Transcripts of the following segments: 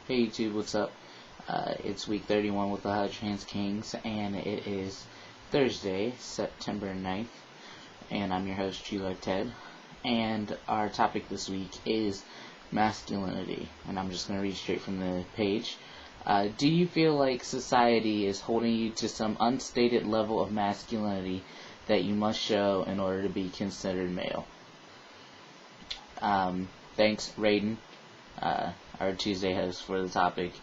Hey YouTube, what's up? It's week 31 with the Ohio Trans Kings, and it is Thursday, September 9th, and I'm your host, G-Like Ted, and our topic this week is masculinity, and I'm just going to read straight from the page. Do you feel like society is holding you to some unstated level of masculinity that you must show in order to be considered male? Thanks, Raiden. Our Tuesday host for the topic.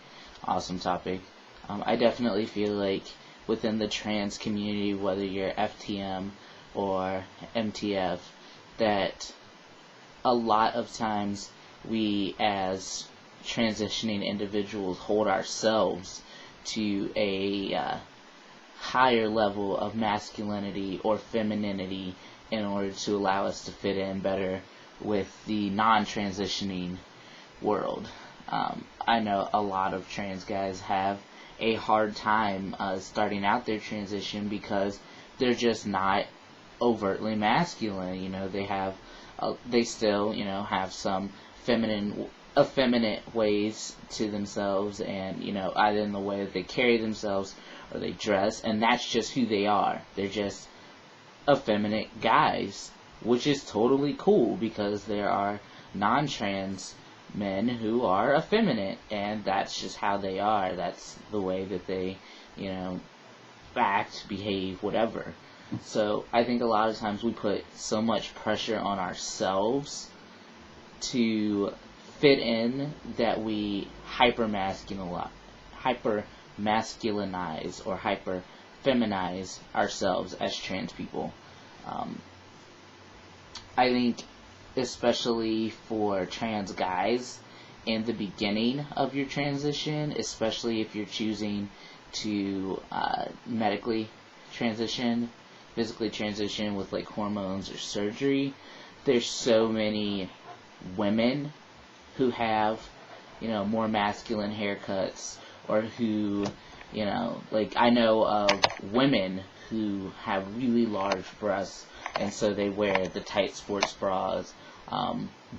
Awesome topic. I definitely feel like within the trans community, whether you're FTM or MTF, that a lot of times we as transitioning individuals hold ourselves to a higher level of masculinity or femininity in order to allow us to fit in better with the non-transitioning world. I know a lot of trans guys have a hard time starting out their transition because they're just not overtly masculine. They still have some effeminate ways to themselves, and either in the way that they carry themselves or they dress, and that's just who they are. They're just effeminate guys, which is totally cool because there are non-trans men who are effeminate, and that's just how they are. That's the way that they, act, behave, whatever. So I think a lot of times we put so much pressure on ourselves to fit in that we hyper-masculinize or hyper-feminize ourselves as trans people. I think especially for trans guys in the beginning of your transition, especially if you're choosing to medically transition, physically transition with like hormones or surgery, there's so many women who have more masculine haircuts, or who I know of women who have really large breasts, and so they wear the tight sports bras,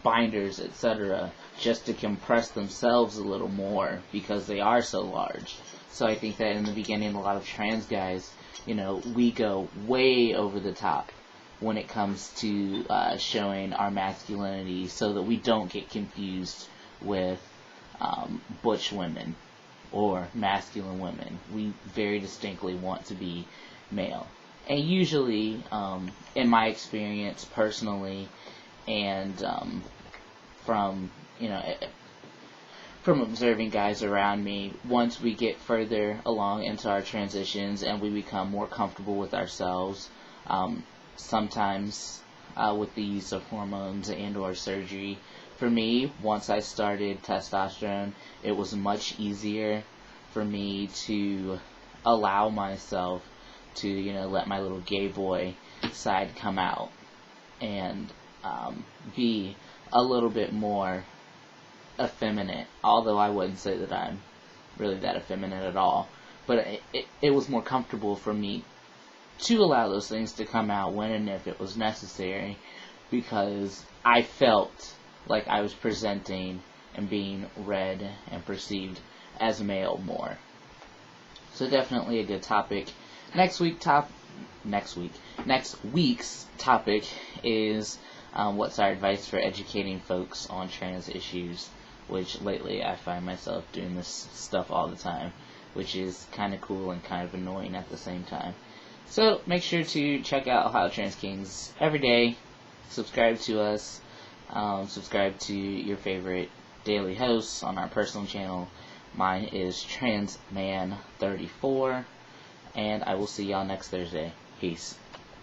binders, etc., just to compress themselves a little more because they are so large. So I think that in the beginning, a lot of trans guys, we go way over the top when it comes to showing our masculinity, so that we don't get confused with butch women or masculine women. We very distinctly want to be male. And usually, in my experience personally, and from observing guys around me, once we get further along into our transitions and we become more comfortable with ourselves, sometimes with the use of hormones and or surgery. For me, once I started testosterone, it was much easier for me to allow myself to, let my little gay boy side come out and be a little bit more effeminate, although I wouldn't say that I'm really that effeminate at all. But it was more comfortable for me to allow those things to come out when and if it was necessary, because I felt like I was presenting and being read and perceived as male more. So definitely a good topic. Next week's topic is what's our advice for educating folks on trans issues, which lately I find myself doing this stuff all the time, which is kind of cool and kind of annoying at the same time. So make sure to check out Ohio Trans Kings every day. Subscribe to us. Subscribe to your favorite daily hosts on our personal channel. Mine is Transman34. And I will see y'all next Thursday. Peace.